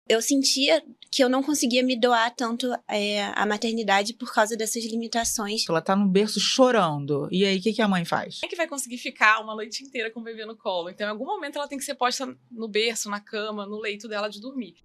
eu sentia que eu não conseguia me doar tanto à maternidade por causa dessas limitações. Ela tá no berço chorando. E aí, o que a mãe faz? Quem é que vai conseguir ficar uma noite inteira com o bebê no colo? Então, em algum momento, ela tem que ser posta no berço, na cama, no leito dela de dormir.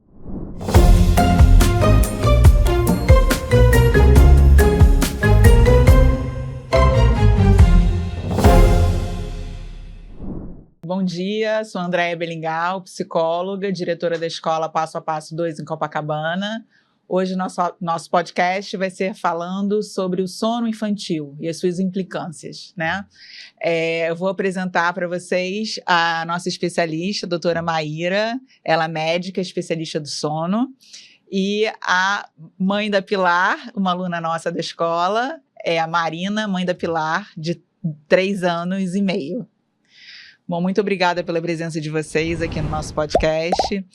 Bom dia, sou Andréia Belingal, psicóloga, diretora da Escola Passo a Passo 2 em Copacabana. Hoje nosso podcast vai ser falando sobre o sono infantil e as suas implicâncias, né? Eu vou apresentar para vocês a nossa especialista, a doutora Maíra, ela é médica, especialista do sono, e a mãe da Pilar, uma aluna nossa da escola, é a Marina, mãe da Pilar, de 3 anos e meio. Bom, muito obrigada pela presença de vocês aqui no nosso podcast.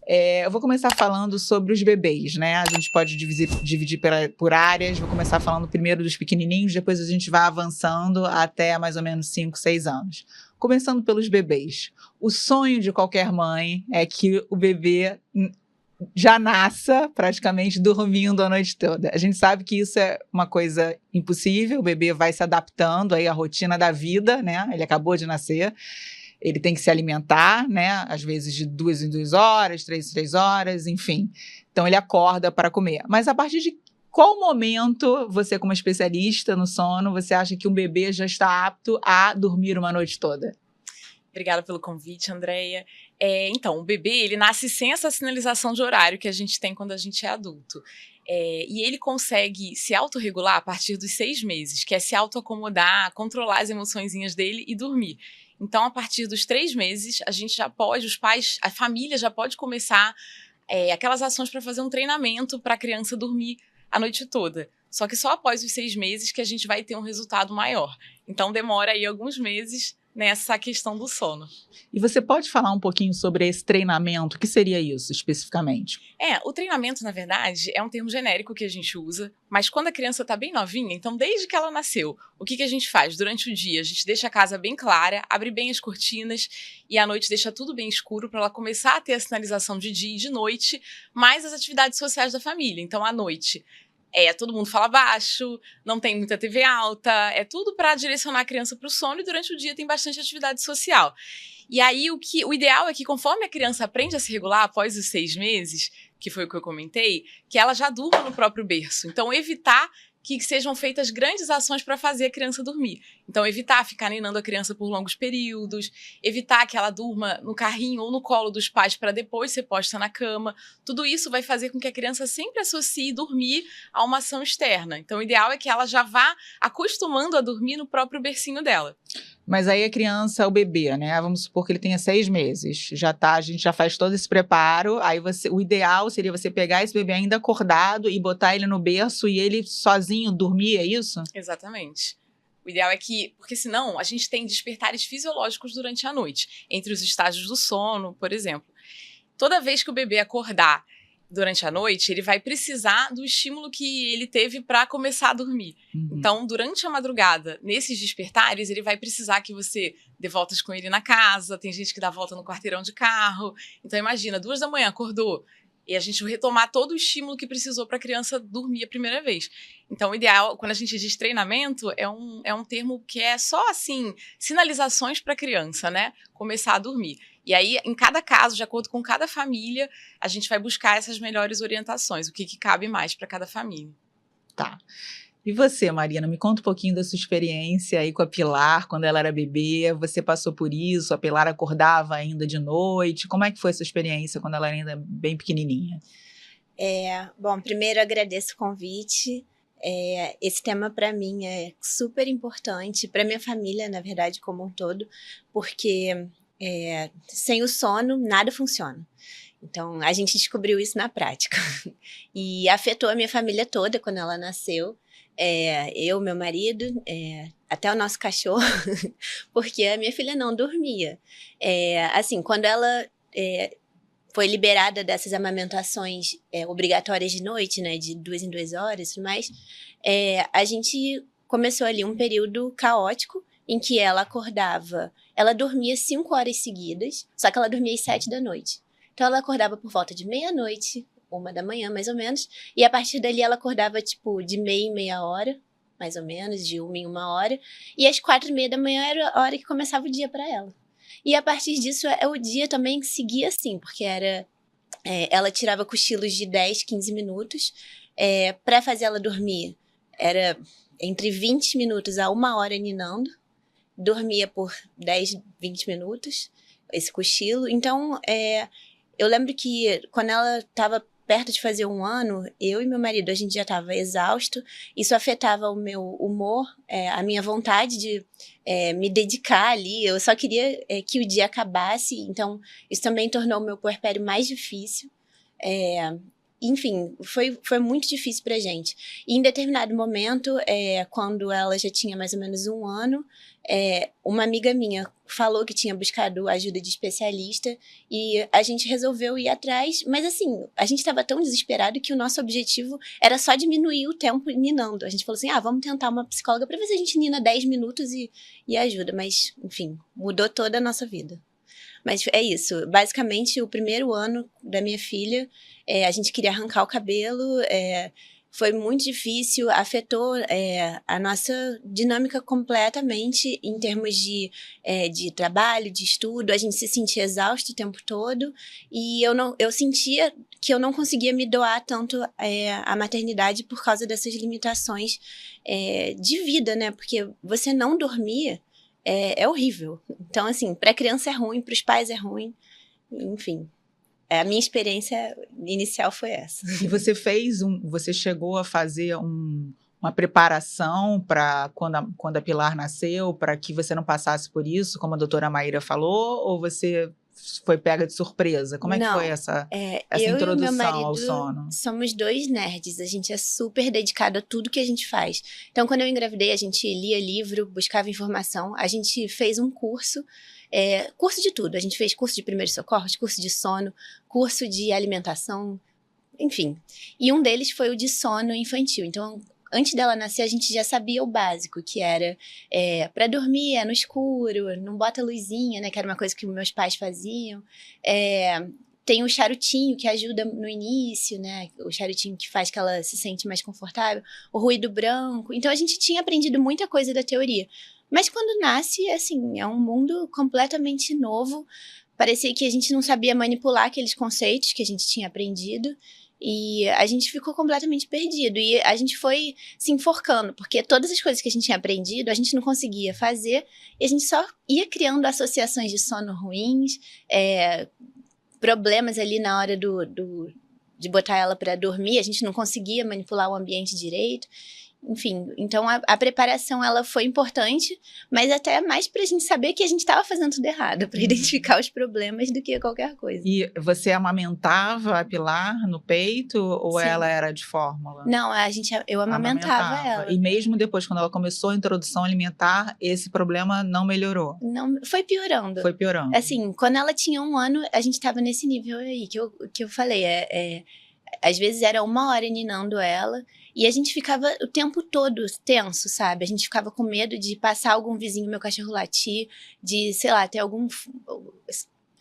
Eu vou começar falando sobre os bebês, né? A gente pode dividir por áreas. Vou começar falando primeiro dos pequenininhos, depois a gente vai avançando até mais ou menos 5, 6 anos. Começando pelos bebês. O sonho de qualquer mãe é que o bebê já nasça praticamente dormindo a noite toda. A gente sabe que isso é uma coisa impossível, o bebê vai se adaptando aí à rotina da vida, né? Ele acabou de nascer, ele tem que se alimentar, né? Às vezes de 2 em 2 horas, 3 em 3 horas, enfim. Então ele acorda para comer. Mas a partir de qual momento você, como especialista no sono, você acha que um bebê já está apto a dormir uma noite toda? Obrigada pelo convite, Andréia. Então, o bebê, ele nasce sem essa sinalização de horário que a gente tem quando a gente é adulto. E ele consegue se autorregular a partir dos 6 meses, que é se autoacomodar, controlar as emoçõezinhas dele e dormir. Então, a partir dos 3 meses, a gente já pode, os pais, a família já pode começar aquelas ações para fazer um treinamento para a criança dormir a noite toda. Só que só após os 6 meses que a gente vai ter um resultado maior. Então, demora aí alguns meses nessa questão do sono. E você pode falar um pouquinho sobre esse treinamento? O que seria isso, especificamente? O treinamento, na verdade, é um termo genérico que a gente usa, mas quando a criança está bem novinha, então desde que ela nasceu, o que a gente faz? Durante o dia, a gente deixa a casa bem clara, abre bem as cortinas e à noite deixa tudo bem escuro para ela começar a ter a sinalização de dia e de noite, mais as atividades sociais da família. Então, à noite, todo mundo fala baixo, não tem muita TV alta, é tudo para direcionar a criança para o sono e durante o dia tem bastante atividade social. E aí o ideal é que conforme a criança aprende a se regular após os 6 meses, que foi o que eu comentei, que ela já durma no próprio berço. Então evitar que sejam feitas grandes ações para fazer a criança dormir. Então, evitar ficar ninando a criança por longos períodos, evitar que ela durma no carrinho ou no colo dos pais para depois ser posta na cama. Tudo isso vai fazer com que a criança sempre associe dormir a uma ação externa. Então, o ideal é que ela já vá acostumando a dormir no próprio bercinho dela. Mas aí a criança, o bebê, né? Vamos supor que ele tenha 6 meses. A gente já faz todo esse preparo. Aí o ideal seria você pegar esse bebê ainda acordado e botar ele no berço e ele sozinho dormir, é isso? Exatamente. O ideal é que, porque senão a gente tem despertares fisiológicos durante a noite, entre os estágios do sono, por exemplo. Toda vez que o bebê acordar durante a noite, ele vai precisar do estímulo que ele teve para começar a dormir. Uhum. Então, durante a madrugada, nesses despertares, ele vai precisar que você dê voltas com ele na casa, tem gente que dá volta no quarteirão de carro. Então, imagina, 2 da manhã, acordou, e a gente retomar todo o estímulo que precisou para a criança dormir a primeira vez. Então, o ideal, quando a gente diz treinamento, é um termo que é só, assim, sinalizações para a criança, né? Começar a dormir. E aí, em cada caso, de acordo com cada família, a gente vai buscar essas melhores orientações, o que cabe mais para cada família. Tá. E você, Marina, me conta um pouquinho da sua experiência aí com a Pilar, quando ela era bebê. Você passou por isso? A Pilar acordava ainda de noite? Como é que foi essa experiência quando ela era ainda bem pequenininha? Bom, primeiro agradeço o convite. Esse tema para mim é super importante, para minha família, na verdade, como um todo, porque sem o sono, nada funciona. Então, a gente descobriu isso na prática. E afetou a minha família toda quando ela nasceu. Eu, meu marido, até o nosso cachorro, porque a minha filha não dormia. Assim, quando ela foi liberada dessas amamentações obrigatórias de noite, né, de 2 em 2 horas e tudo mais, a gente começou ali um período caótico, em que ela acordava, ela dormia 5 horas seguidas, só que ela dormia às 7 da noite. Então, ela acordava por volta de meia-noite, 1h, mais ou menos. E a partir dali, ela acordava, tipo, de meia em meia hora, mais ou menos, de 1 em 1 hora. E às 4h30 era a hora que começava o dia para ela. E a partir disso, o dia também seguia assim, porque ela tirava cochilos de 10, 15 minutos. Para fazer ela dormir, era entre 20 minutos a 1 hora ninando. Dormia por 10, 20 minutos, esse cochilo. Então, eu lembro que quando ela estava perto de fazer 1 ano, eu e meu marido, a gente já estava exausto. Isso afetava o meu humor, a minha vontade de me dedicar ali. Eu só queria que o dia acabasse. Então, isso também tornou o meu puerpério mais difícil. Enfim, foi muito difícil pra gente. E em determinado momento, quando ela já tinha mais ou menos 1 ano, uma amiga minha falou que tinha buscado ajuda de especialista e a gente resolveu ir atrás, mas assim, a gente estava tão desesperado que o nosso objetivo era só diminuir o tempo ninando. A gente falou assim, vamos tentar uma psicóloga para ver se a gente nina 10 minutos e ajuda, mas enfim, mudou toda a nossa vida. Mas é isso, basicamente o primeiro ano da minha filha, a gente queria arrancar o cabelo, foi muito difícil, afetou a nossa dinâmica completamente em termos de trabalho, de estudo. A gente se sentia exausto o tempo todo e eu sentia que eu não conseguia me doar tanto à maternidade por causa dessas limitações de vida, né? Porque você não dormir é horrível. Então, assim, para a criança é ruim, para os pais é ruim, enfim. A minha experiência inicial foi essa. E você chegou a fazer uma preparação para quando a Pilar nasceu, para que você não passasse por isso, como a doutora Maíra falou, ou você foi pega de surpresa? Como é que foi essa introdução eu e meu marido ao sono? Somos 2 nerds, a gente é super dedicado a tudo que a gente faz. Então, quando eu engravidei, a gente lia livro, buscava informação, a gente fez um curso de tudo. A gente fez curso de primeiros socorros, curso de sono, curso de alimentação, enfim. E um deles foi o de sono infantil. Então, antes dela nascer, a gente já sabia o básico, que era para dormir no escuro, não bota luzinha, né? Que era uma coisa que meus pais faziam. Tem o charutinho que ajuda no início, né? O charutinho que faz que ela se sente mais confortável. O ruído branco. Então, a gente tinha aprendido muita coisa da teoria. Mas quando nasce, assim, é um mundo completamente novo. Parecia que a gente não sabia manipular aqueles conceitos que a gente tinha aprendido. E a gente ficou completamente perdido. E a gente foi se enforcando, porque todas as coisas que a gente tinha aprendido, a gente não conseguia fazer. E a gente só ia criando associações de sono ruins, problemas ali na hora de botar ela para dormir. A gente não conseguia manipular o ambiente direito. Enfim, então a preparação ela foi importante, mas até mais pra gente saber que a gente estava fazendo tudo errado, para identificar os problemas do que qualquer coisa. E você amamentava a Pilar no peito ou Sim. ela era de fórmula? Não, eu amamentava ela. E mesmo depois, quando ela começou a introdução alimentar, esse problema não melhorou? Não, foi piorando. Foi piorando. Assim, quando ela tinha 1 ano, a gente estava nesse nível aí que eu falei. Às vezes era 1 hora ninando ela. E a gente ficava o tempo todo tenso, sabe? A gente ficava com medo de passar algum vizinho, meu cachorro latir, de, sei lá, ter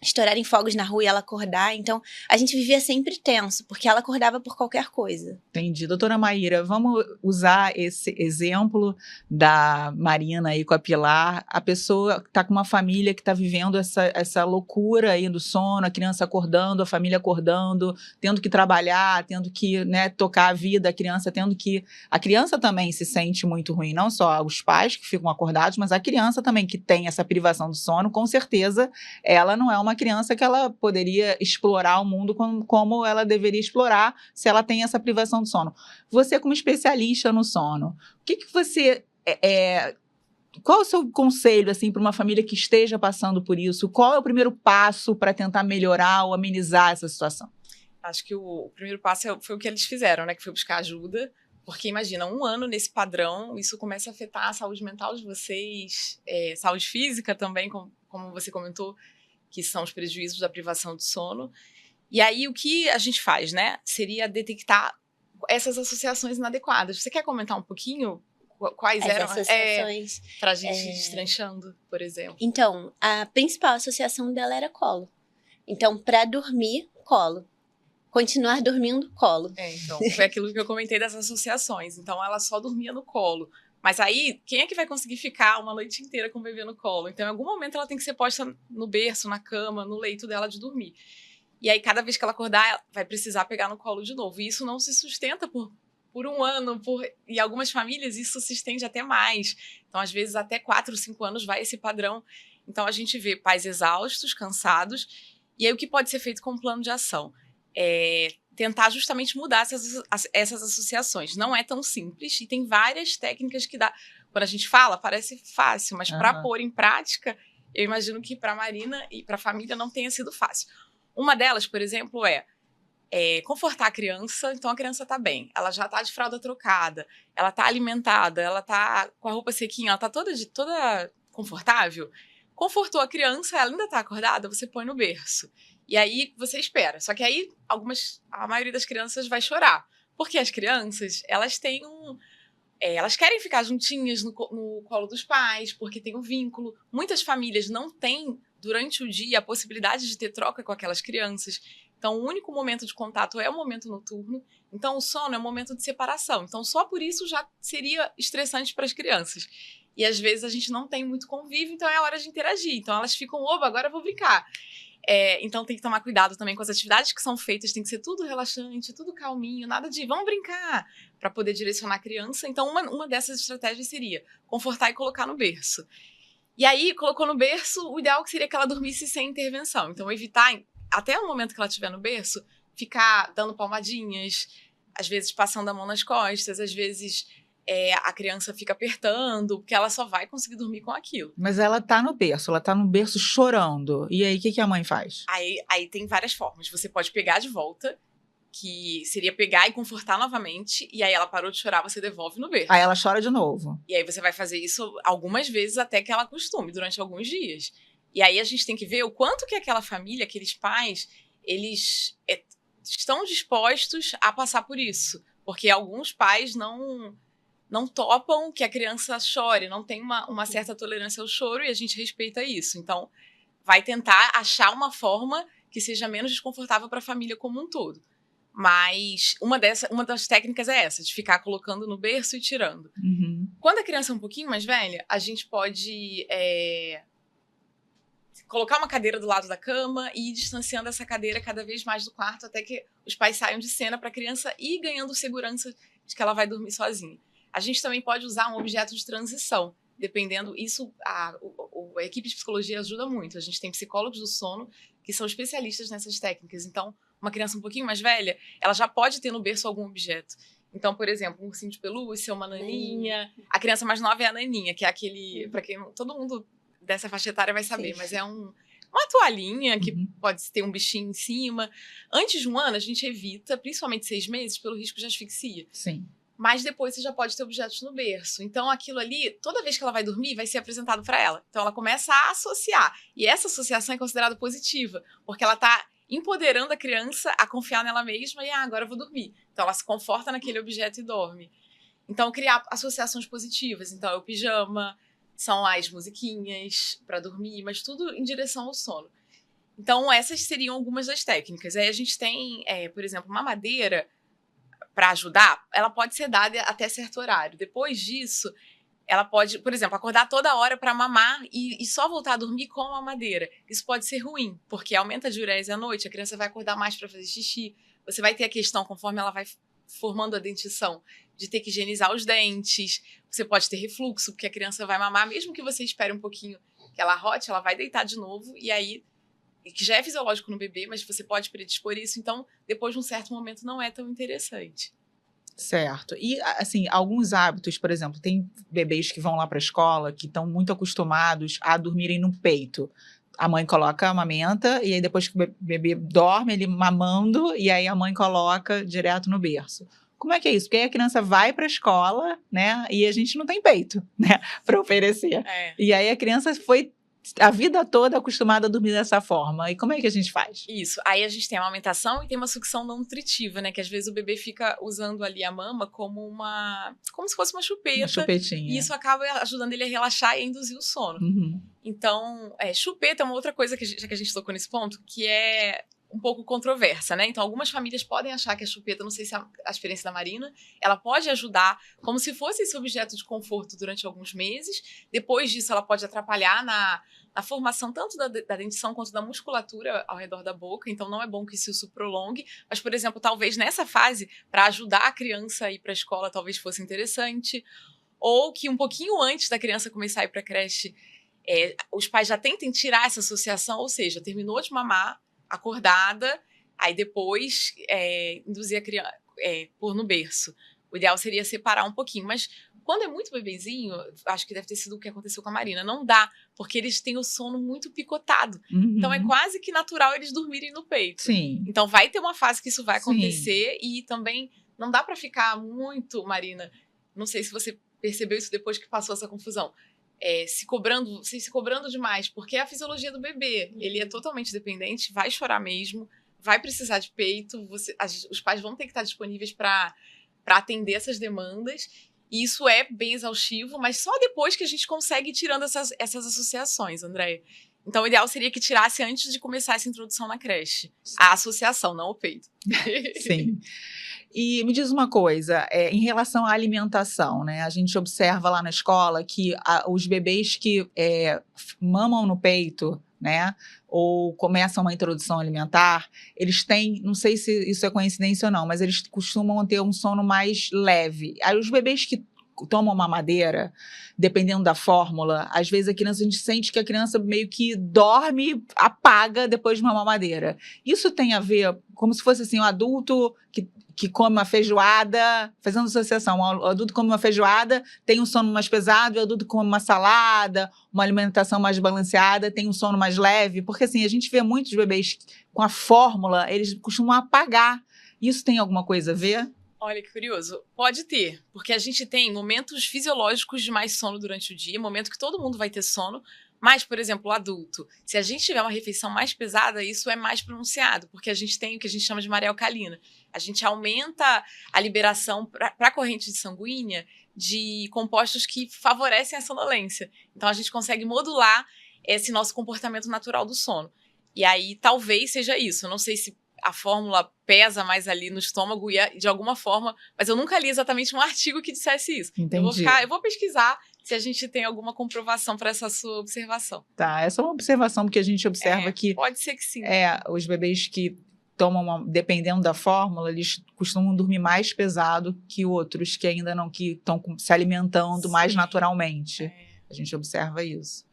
estourarem fogos na rua e ela acordar. Então, a gente vivia sempre tenso, porque ela acordava por qualquer coisa. Entendi. Doutora Maíra, vamos usar esse exemplo da Marina aí com a Pilar. A pessoa está com uma família que está vivendo essa loucura aí do sono, a criança acordando, a família acordando, tendo que trabalhar, tendo que, né, tocar a vida, a criança tendo que... A criança também se sente muito ruim, não só os pais que ficam acordados, mas a criança também que tem essa privação do sono, com certeza ela não é uma criança que ela poderia explorar o mundo como ela deveria explorar se ela tem essa privação do sono. Você, como especialista no sono, o que você... qual é o seu conselho assim, para uma família que esteja passando por isso? Qual é o primeiro passo para tentar melhorar ou amenizar essa situação? Acho que o primeiro passo foi o que eles fizeram, né? Que foi buscar ajuda. Porque imagina, 1 ano nesse padrão, isso começa a afetar a saúde mental de vocês, saúde física também, como você comentou, que são os prejuízos da privação do sono. E aí, o que a gente faz, né? Seria detectar essas associações inadequadas. Você quer comentar um pouquinho quais eram? Associações... Pra gente ir destranchando, por exemplo. Então, a principal associação dela era colo. Então, para dormir, colo. Continuar dormindo, colo. Então, foi aquilo que eu comentei das associações. Então, ela só dormia no colo. Mas aí, quem é que vai conseguir ficar uma noite inteira com o bebê no colo? Então, em algum momento, ela tem que ser posta no berço, na cama, no leito dela de dormir. E aí, cada vez que ela acordar, ela vai precisar pegar no colo de novo. E isso não se sustenta por um ano. E algumas famílias, isso se estende até mais. Então, às vezes, até 4, 5 anos vai esse padrão. Então, a gente vê pais exaustos, cansados. E aí, o que pode ser feito com um plano de ação? Tentar justamente mudar essas associações. Não é tão simples e tem várias técnicas que dá. Quando a gente fala, parece fácil, mas para pôr em prática, eu imagino que para a Marina e para a família não tenha sido fácil. Uma delas, por exemplo, é confortar a criança. Então a criança está bem, ela já está de fralda trocada, ela está alimentada, ela está com a roupa sequinha, ela está toda confortável. Confortou a criança, ela ainda está acordada, você põe no berço. E aí você espera. Só que aí a maioria das crianças vai chorar. Porque as crianças, elas têm elas querem ficar juntinhas no colo dos pais, porque tem um vínculo. Muitas famílias não têm, durante o dia, a possibilidade de ter troca com aquelas crianças. Então, o único momento de contato é o momento noturno. Então, o sono é um momento de separação. Então, só por isso já seria estressante para as crianças. E, às vezes, a gente não tem muito convívio, então é a hora de interagir. Então, elas ficam, oba, agora eu vou brincar. Então tem que tomar cuidado também com as atividades que são feitas, tem que ser tudo relaxante, tudo calminho, nada de vamos brincar, para poder direcionar a criança. Então uma dessas estratégias seria confortar e colocar no berço. E aí, colocou no berço, o ideal seria que ela dormisse sem intervenção. Então evitar, até o momento que ela estiver no berço, ficar dando palmadinhas, às vezes passando a mão nas costas, às vezes a criança fica apertando, porque ela só vai conseguir dormir com aquilo. Mas ela tá no berço chorando. E aí, o que a mãe faz? Aí tem várias formas. Você pode pegar de volta, que seria pegar e confortar novamente, e aí ela parou de chorar, você devolve no berço. Aí ela chora de novo. E aí você vai fazer isso algumas vezes até que ela acostume, durante alguns dias. E aí a gente tem que ver o quanto que aquela família, aqueles pais, eles estão dispostos a passar por isso. Porque alguns pais não topam que a criança chore, não tem uma certa tolerância ao choro e a gente respeita isso. Então, vai tentar achar uma forma que seja menos desconfortável para a família como um todo. Mas uma das técnicas é essa, de ficar colocando no berço e tirando. Uhum. Quando a criança é um pouquinho mais velha, a gente pode colocar uma cadeira do lado da cama e ir distanciando essa cadeira cada vez mais do quarto até que os pais saiam de cena para a criança ir ganhando segurança de que ela vai dormir sozinha. A gente também pode usar um objeto de transição, dependendo, isso a equipe de psicologia ajuda muito. A gente tem psicólogos do sono que são especialistas nessas técnicas. Então, uma criança um pouquinho mais velha, ela já pode ter no berço algum objeto. Então, por exemplo, um ursinho de pelúcia, uma naninha. A criança mais nova é a naninha, que é aquele, para quem todo mundo dessa faixa etária vai saber, sim, mas é uma toalhinha que pode ter um bichinho em cima. Antes de um ano, a gente evita, principalmente 6 meses, pelo risco de asfixia. Sim. Mas depois você já pode ter objetos no berço. Então, aquilo ali, toda vez que ela vai dormir, vai ser apresentado para ela. Então, ela começa a associar. E essa associação é considerada positiva, porque ela está empoderando a criança a confiar nela mesma e, agora eu vou dormir. Então, ela se conforta naquele objeto e dorme. Então, criar associações positivas. Então, é o pijama, são as musiquinhas para dormir, mas tudo em direção ao sono. Então, essas seriam algumas das técnicas. Aí a gente tem, por exemplo, uma madeira para ajudar, ela pode ser dada até certo horário. Depois disso, ela pode, por exemplo, acordar toda hora para mamar e só voltar a dormir com a mamadeira. Isso pode ser ruim, porque aumenta a diurese à noite, a criança vai acordar mais para fazer xixi. Você vai ter a questão, conforme ela vai formando a dentição, de ter que higienizar os dentes. Você pode ter refluxo, porque a criança vai mamar, mesmo que você espere um pouquinho que ela arrote, ela vai deitar de novo, e aí, que já é fisiológico no bebê, mas você pode predispor isso, então, depois de um certo momento, não é tão interessante. Certo. E, assim, alguns hábitos, por exemplo, tem bebês que vão lá para a escola que estão muito acostumados a dormirem no peito. A mãe coloca a amamenta e aí depois que o bebê dorme, ele mamando, e aí a mãe coloca direto no berço. Como é que é isso? Porque aí a criança vai para a escola, né? E a gente não tem peito, né? Para oferecer. E aí a criança foi a vida toda acostumada a dormir dessa forma. E como é que a gente faz? Isso. Aí a gente tem a amamentação e tem uma sucção não nutritiva, né? Que às vezes o bebê fica usando ali a mama como se fosse uma chupeta. Uma chupetinha. E isso acaba ajudando ele a relaxar e a induzir o sono. Uhum. Então, chupeta é uma outra coisa, já que a gente tocou nesse ponto, que é um pouco controversa, né? Então, algumas famílias podem achar que a chupeta, não sei se a experiência da Marina, ela pode ajudar como se fosse esse objeto de conforto durante alguns meses. Depois disso, ela pode atrapalhar na formação tanto da dentição quanto da musculatura ao redor da boca. Então, não é bom que isso prolongue. Mas, por exemplo, talvez nessa fase, para ajudar a criança a ir para a escola, talvez fosse interessante. Ou que um pouquinho antes da criança começar a ir para a creche, os pais já tentem tirar essa associação, ou seja, terminou de mamar, acordada, aí depois induzir a criança, pôr no berço. O ideal seria separar um pouquinho, mas quando é muito bebezinho, acho que deve ter sido o que aconteceu com a Marina, não dá, porque eles têm o sono muito picotado. Uhum. Então é quase que natural eles dormirem no peito. Sim. Então vai ter uma fase que isso vai acontecer. Sim. E também não dá para ficar muito, Marina, não sei se você percebeu isso depois que passou essa confusão, se cobrando demais, porque é a fisiologia do bebê. Ele é totalmente dependente, vai chorar mesmo, vai precisar de peito, os pais vão ter que estar disponíveis para atender essas demandas, e isso é bem exaustivo, mas só depois que a gente consegue ir tirando essas associações, Andréia. Então, o ideal seria que tirasse antes de começar essa introdução na creche. A associação, não o peito. Sim. E me diz uma coisa, em relação à alimentação, né? A gente observa lá na escola que os bebês que mamam no peito, né? Ou começam uma introdução alimentar, eles têm, não sei se isso é coincidência ou não, mas eles costumam ter um sono mais leve. Aí os bebês que tomam mamadeira, dependendo da fórmula, às vezes a gente sente que a criança meio que dorme, apaga depois de uma mamadeira. Isso tem a ver, como se fosse assim, um adulto que come uma feijoada, fazendo associação, o adulto come uma feijoada, tem um sono mais pesado, o adulto come uma salada, uma alimentação mais balanceada, tem um sono mais leve, porque assim, a gente vê muitos bebês com a fórmula, eles costumam apagar. Isso tem alguma coisa a ver? Olha que curioso. Pode ter, porque a gente tem momentos fisiológicos de mais sono durante o dia, momento que todo mundo vai ter sono, mas, por exemplo, o adulto, se a gente tiver uma refeição mais pesada, isso é mais pronunciado, porque a gente tem o que a gente chama de maré alcalina. A gente aumenta a liberação para a corrente sanguínea de compostos que favorecem a sonolência. Então, a gente consegue modular esse nosso comportamento natural do sono. E aí, talvez seja isso. Eu não sei se a fórmula pesa mais ali no estômago de alguma forma, mas eu nunca li exatamente um artigo que dissesse isso. Entendi. Eu vou pesquisar se a gente tem alguma comprovação para essa sua observação. Tá, essa é uma observação, porque a gente observa que... Pode ser que sim. Os bebês que tomam, dependendo da fórmula, eles costumam dormir mais pesado que outros que ainda não, que estão se alimentando mais naturalmente. A gente observa isso.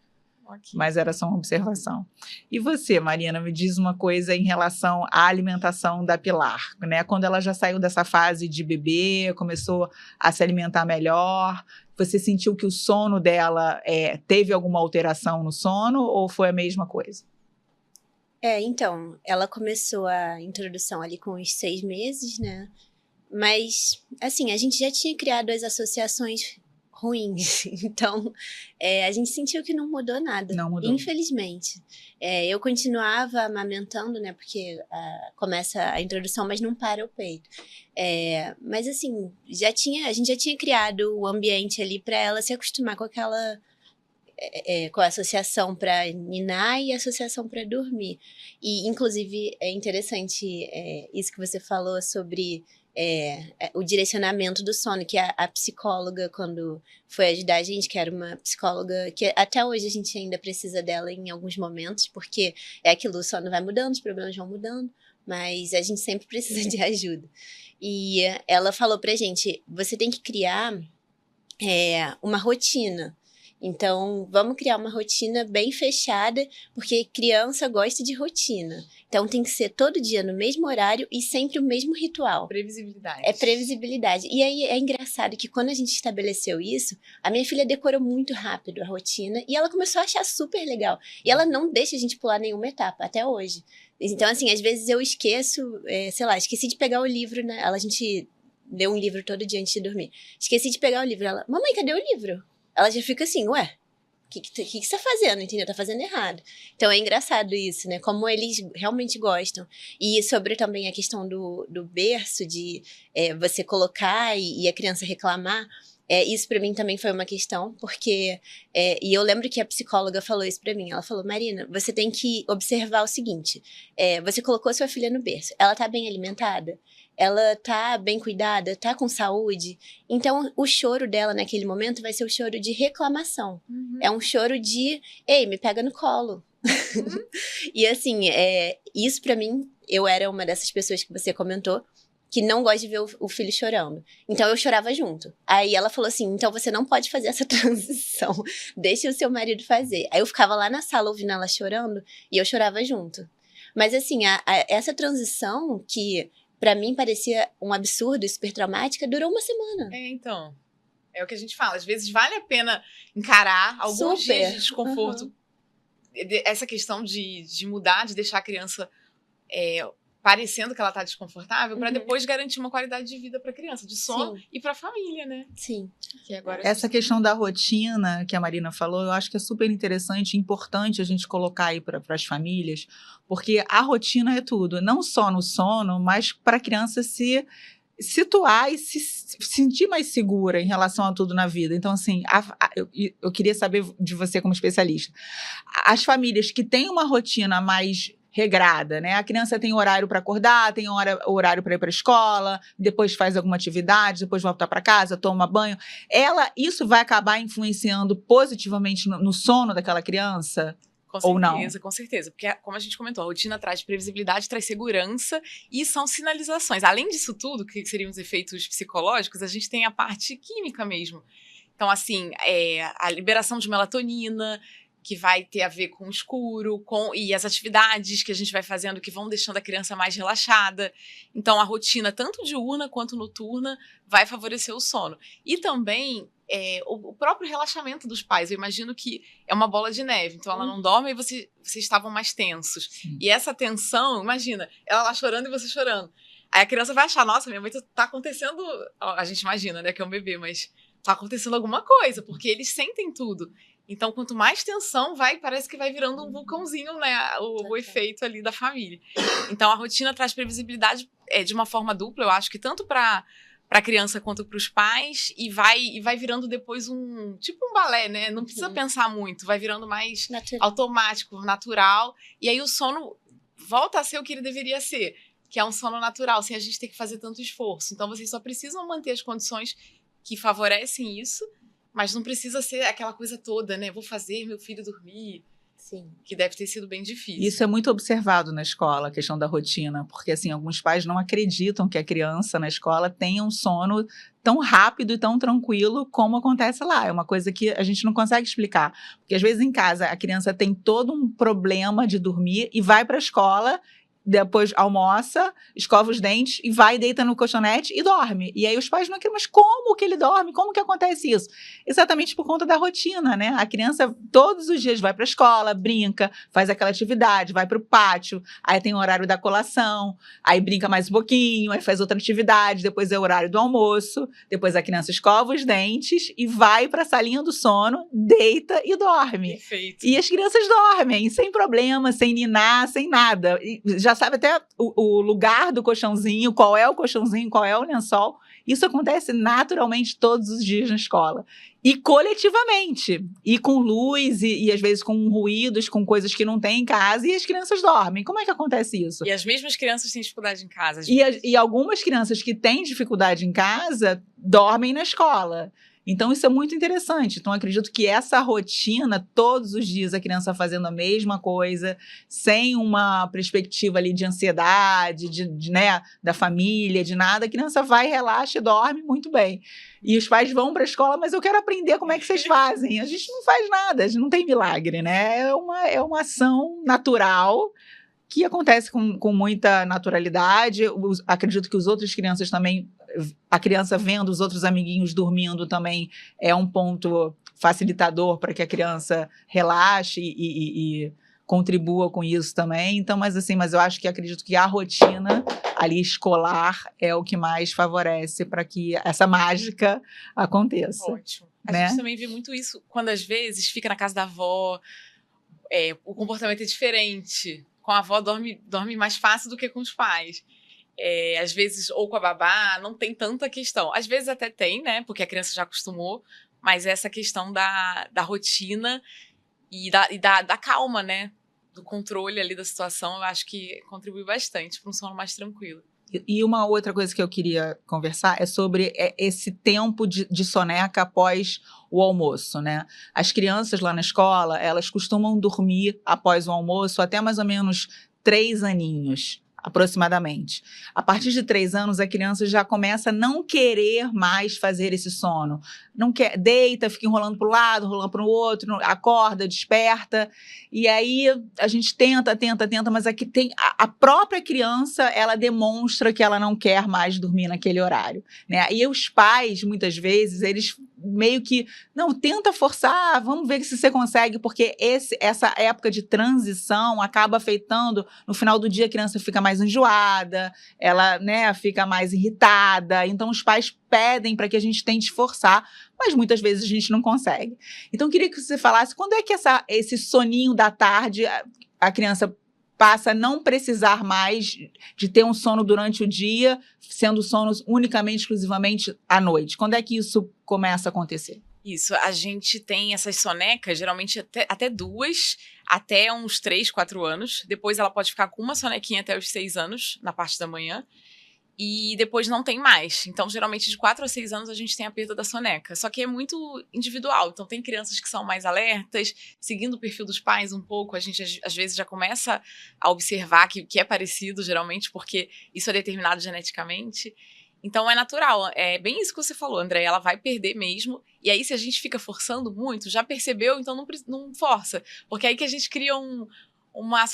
Okay. Mas era só uma observação. E você, Marina, me diz uma coisa em relação à alimentação da Pilar, né? Quando ela já saiu dessa fase de bebê, começou a se alimentar melhor, você sentiu que o sono dela teve alguma alteração no sono ou foi a mesma coisa? Então, ela começou a introdução ali com uns 6 meses, né? Mas, assim, a gente já tinha criado as associações ruins. Então, a gente sentiu que não mudou nada. Não mudou. Infelizmente. Eu continuava amamentando, né? Porque começa a introdução, mas não para o peito. Mas, assim, a gente já tinha criado o ambiente ali para ela se acostumar com aquela... com a associação para ninar e a associação para dormir. E, inclusive, é interessante isso que você falou sobre o direcionamento do sono, que a psicóloga, quando foi ajudar a gente, que era uma psicóloga que até hoje a gente ainda precisa dela em alguns momentos, porque aquilo, o sono vai mudando, os problemas vão mudando, mas a gente sempre precisa de ajuda. E ela falou pra gente, você tem que criar uma rotina. Então, vamos criar uma rotina bem fechada, porque criança gosta de rotina. Então, tem que ser todo dia no mesmo horário e sempre o mesmo ritual. Previsibilidade. É previsibilidade. E aí, é engraçado que quando a gente estabeleceu isso, a minha filha decorou muito rápido a rotina e ela começou a achar super legal. E ela não deixa a gente pular nenhuma etapa, até hoje. Então, assim, às vezes eu esqueço, esqueci de pegar o livro, né? A gente lê um livro todo dia antes de dormir. Esqueci de pegar o livro. Ela, mamãe, cadê o livro? Ela já fica assim, ué, que você tá fazendo, entendeu? Tá fazendo errado. Então é engraçado isso, né? Como eles realmente gostam. E sobre também a questão do berço, de você colocar e a criança reclamar, isso pra mim também foi uma questão, porque e eu lembro que a psicóloga falou isso pra mim. Ela falou, Marina, você tem que observar o seguinte, você colocou sua filha no berço, ela tá bem alimentada? Ela tá bem cuidada? Tá com saúde? Então, o choro dela naquele momento vai ser o choro de reclamação. É um choro de, ei, me pega no colo. E assim, isso pra mim, eu era uma dessas pessoas que você comentou, que não gosta de ver o filho chorando. Então, eu chorava junto. Aí ela falou assim, então você não pode fazer essa transição. Deixa o seu marido fazer. Aí eu ficava lá na sala ouvindo ela chorando e eu chorava junto. Mas assim, essa transição que pra mim parecia um absurdo e super traumática, durou uma semana. Então, é o que a gente fala. Às vezes vale a pena encarar alguns dias de desconforto. Essa questão de mudar, de deixar a criança parecendo que ela tá desconfortável, para depois garantir uma qualidade de vida para a criança, de sono e para a família, né? Sim. Que agora essa questão da rotina que a Marina falou, eu acho que é super interessante e importante a gente colocar aí para as famílias, porque a rotina é tudo, não só no sono, mas para a criança se situar e se sentir mais segura em relação a tudo na vida. Então, assim, eu queria saber de você como especialista. As famílias que têm uma rotina mais regrada, né? A criança tem horário para acordar, tem horário para ir para a escola, depois faz alguma atividade, depois volta para casa, toma banho. Isso vai acabar influenciando positivamente no sono daquela criança? Ou não? Com certeza. Porque, como a gente comentou, a rotina traz previsibilidade, traz segurança e são sinalizações. Além disso tudo, que seriam os efeitos psicológicos, a gente tem a parte química mesmo. Então, assim, a liberação de melatonina, que vai ter a ver com o escuro, e as atividades que a gente vai fazendo que vão deixando a criança mais relaxada. Então, a rotina, tanto diurna quanto noturna, vai favorecer o sono. E também o próprio relaxamento dos pais. Eu imagino que é uma bola de neve. Então, ela não dorme e vocês estavam mais tensos. Sim. E essa tensão, imagina, ela lá chorando e você chorando. Aí a criança vai achar, nossa, minha mãe tá acontecendo... A gente imagina, né, que é um bebê, mas tá acontecendo alguma coisa, porque eles sentem tudo. Então, quanto mais tensão parece que vai virando um vulcãozinho, né? O efeito ali da família. Então, a rotina traz previsibilidade de uma forma dupla, eu acho que tanto para a criança quanto para os pais, e vai virando depois tipo um balé, né? Não precisa pensar muito, vai virando mais automático, natural. E aí o sono volta a ser o que ele deveria ser, que é um sono natural, sem a gente ter que fazer tanto esforço. Então, vocês só precisam manter as condições que favorecem isso, mas não precisa ser aquela coisa toda, né? Vou fazer meu filho dormir. Sim. Que deve ter sido bem difícil. Isso é muito observado na escola, a questão da rotina, porque assim, alguns pais não acreditam que a criança na escola tenha um sono tão rápido e tão tranquilo como acontece lá. É uma coisa que a gente não consegue explicar. Porque às vezes em casa a criança tem todo um problema de dormir e vai para a escola, depois almoça, escova os dentes e vai, deita no colchonete e dorme. E aí os pais não querem, mas como que ele dorme? Como que acontece isso? Exatamente por conta da rotina, né? A criança todos os dias vai para a escola, brinca, faz aquela atividade, vai para o pátio, aí tem o horário da colação, aí brinca mais um pouquinho, aí faz outra atividade, depois é o horário do almoço, depois a criança escova os dentes e vai para a salinha do sono, deita e dorme. Perfeito. E as crianças dormem, sem problema, sem ninar, sem nada. E já sabe até o lugar do colchãozinho, qual é o colchãozinho, qual é o lençol. Isso acontece naturalmente todos os dias na escola. E coletivamente. E com luz, e às vezes com ruídos, com coisas que não tem em casa, e as crianças dormem. Como é que acontece isso? E as mesmas crianças têm dificuldade em casa. E algumas crianças que têm dificuldade em casa dormem na escola. Então, isso é muito interessante. Então, acredito que essa rotina, todos os dias a criança fazendo a mesma coisa, sem uma perspectiva ali de ansiedade, né, da família, de nada, a criança vai, relaxa e dorme muito bem. E os pais vão para a escola, mas eu quero aprender como é que vocês fazem. A gente não faz nada, a gente não tem milagre, né? É uma ação natural que acontece com muita naturalidade. Acredito que as outras crianças também, a criança vendo os outros amiguinhos dormindo também é um ponto facilitador para que a criança relaxe e contribua com isso também. Então, mas eu acredito que a rotina ali escolar é o que mais favorece para que essa mágica aconteça. Ótimo. A gente também vê muito isso quando, às vezes, fica na casa da avó, o comportamento é diferente. Com a avó, dorme mais fácil do que com os pais. Às vezes, ou com a babá, não tem tanta questão. Às vezes até tem, né? Porque a criança já acostumou, mas essa questão da rotina e da calma, né? Do controle ali da situação, eu acho que contribui bastante para um sono mais tranquilo. E uma outra coisa que eu queria conversar é sobre esse tempo de soneca após o almoço, né? As crianças lá na escola, elas costumam dormir após o almoço até mais ou menos 3 aninhos, aproximadamente. A partir de 3 anos, a criança já começa a não querer mais fazer esse sono. Não quer, deita, fica enrolando para o lado, rolando para o outro, acorda, desperta. E aí a gente tenta, mas aqui tem a própria criança, ela demonstra que ela não quer mais dormir naquele horário, né? E os pais, muitas vezes, eles meio que, não, tenta forçar, vamos ver se você consegue, porque essa época de transição acaba afetando, no final do dia a criança fica mais enjoada, ela, né, fica mais irritada, então os pais pedem para que a gente tente forçar, mas muitas vezes a gente não consegue. Então eu queria que você falasse, quando é que esse soninho da tarde, a criança passa a não precisar mais de ter um sono durante o dia, sendo sono unicamente, exclusivamente à noite? Quando é que isso começa a acontecer? Isso, a gente tem essas sonecas, geralmente até 2, até uns 3, 4 anos. Depois ela pode ficar com uma sonequinha até os 6 anos, na parte da manhã. E depois não tem mais. Então, geralmente, de 4 a 6 anos, a gente tem a perda da soneca. Só que é muito individual. Então, tem crianças que são mais alertas, seguindo o perfil dos pais um pouco. A gente, às vezes, já começa a observar que é parecido, geralmente, porque isso é determinado geneticamente. Então, é natural. É bem isso que você falou, André. Ela vai perder mesmo. E aí, se a gente fica forçando muito, já percebeu, então não força. Porque é aí que a gente cria uma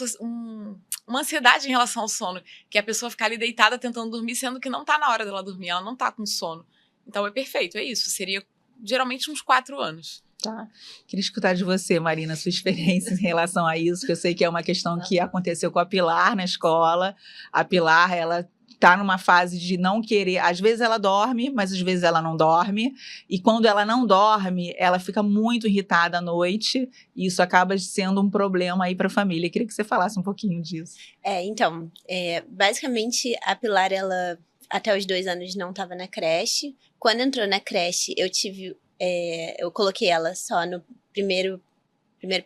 ansiedade em relação ao sono, que é a pessoa ficar ali deitada tentando dormir, sendo que não tá na hora dela dormir, ela não tá com sono. Então é perfeito, é isso. Seria geralmente uns 4 anos. Tá. Queria escutar de você, Marina, sua experiência em relação a isso, que eu sei que é uma questão que aconteceu com a Pilar na escola. A Pilar, ela está numa fase de não querer, às vezes ela dorme, mas às vezes ela não dorme, e quando ela não dorme, ela fica muito irritada à noite, e isso acaba sendo um problema aí para a família. Eu queria que você falasse um pouquinho disso. Então, basicamente, a Pilar, ela até os 2 anos não estava na creche. Quando entrou na creche, eu coloquei ela só no primeiro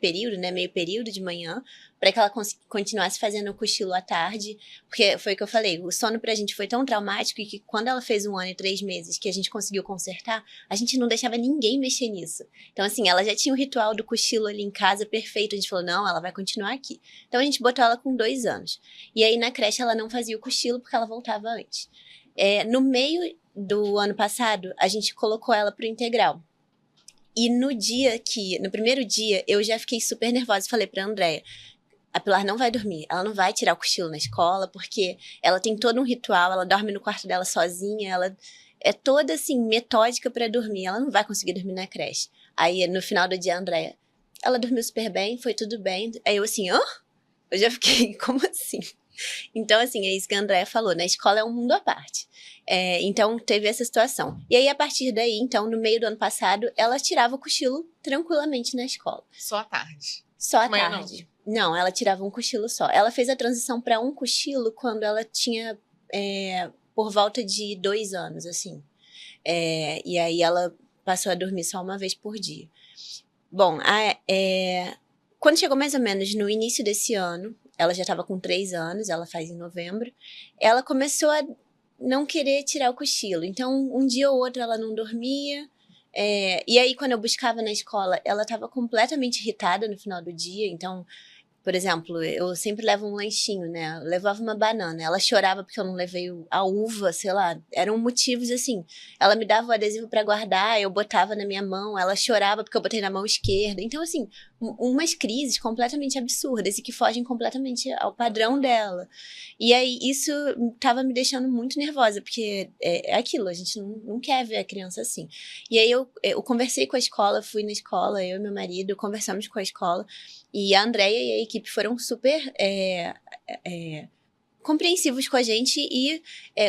período, né, meio período de manhã, para que ela continuasse fazendo o cochilo à tarde, porque foi o que eu falei, o sono pra gente foi tão traumático que quando ela fez 1 ano e 3 meses, que a gente conseguiu consertar, a gente não deixava ninguém mexer nisso. Então, assim, ela já tinha o ritual do cochilo ali em casa perfeito, a gente falou, não, ela vai continuar aqui. Então, a gente botou ela com 2 anos. E aí, na creche, ela não fazia o cochilo porque ela voltava antes. No meio do ano passado, a gente colocou ela pro integral. E no primeiro dia, eu já fiquei super nervosa e falei pra Andréia, a Pilar não vai dormir, ela não vai tirar o cochilo na escola, porque ela tem todo um ritual, ela dorme no quarto dela sozinha, ela é toda, assim, metódica pra dormir, ela não vai conseguir dormir na creche. Aí, no final do dia, a Andréia, ela dormiu super bem, foi tudo bem. Aí eu assim, eu já fiquei, como assim? Então, assim, é isso que a Andréia falou, na escola é um mundo à parte. Então, teve essa situação. E aí, a partir daí, então, no meio do ano passado, ela tirava o cochilo tranquilamente na escola. Só à tarde? Só à tarde. Não, ela tirava um cochilo só. Ela fez a transição para um cochilo quando ela tinha por volta de 2 anos, assim. E aí, ela passou a dormir só uma vez por dia. Bom, quando chegou mais ou menos no início desse ano, ela já estava com 3 anos, ela faz em novembro, ela começou a não querer tirar o cochilo. Então, um dia ou outro ela não dormia. E aí, quando eu buscava na escola, ela estava completamente irritada no final do dia. Então, por exemplo, eu sempre levo um lanchinho, né? Eu levava uma banana. Ela chorava porque eu não levei a uva, sei lá. Eram motivos assim. Ela me dava o adesivo para guardar, eu botava na minha mão. Ela chorava porque eu botei na mão esquerda. Então, assim, umas crises completamente absurdas e que fogem completamente ao padrão dela. E aí, isso tava me deixando muito nervosa, porque é aquilo, a gente não quer ver a criança assim. E aí, eu conversei com a escola, fui na escola, eu e meu marido, conversamos com a escola. E a Andréia e a equipe foram super compreensivos com a gente e,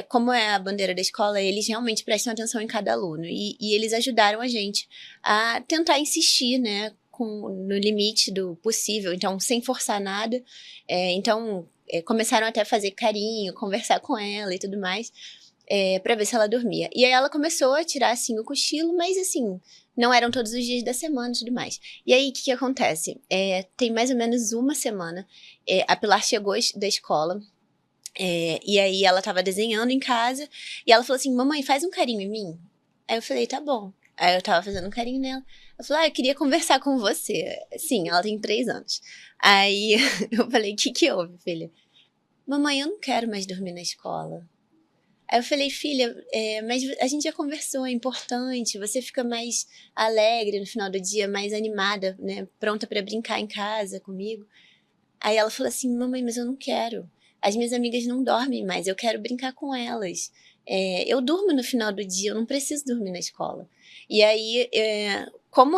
como é a bandeira da escola, eles realmente prestam atenção em cada aluno. E eles ajudaram a gente a tentar insistir, né, no limite do possível, então, sem forçar nada. Então, começaram até a fazer carinho, conversar com ela e tudo mais, pra ver se ela dormia. E aí ela começou a tirar, assim, o cochilo, mas, assim, não eram todos os dias da semana e tudo mais. E aí, o que acontece? Tem mais ou menos uma semana, a Pilar chegou da escola, e aí ela tava desenhando em casa, e ela falou assim, mamãe, faz um carinho em mim. Aí eu falei, tá bom. Aí eu tava fazendo um carinho nela. Ela falou, eu queria conversar com você. Sim, ela tem 3 anos. Aí eu falei, o que houve, filha? Mamãe, eu não quero mais dormir na escola. Aí eu falei, filha, mas a gente já conversou, é importante, você fica mais alegre no final do dia, mais animada, né, pronta pra brincar em casa comigo. Aí ela falou assim, mamãe, mas eu não quero. As minhas amigas não dormem mais, eu quero brincar com elas. Eu durmo no final do dia, eu não preciso dormir na escola. E aí, como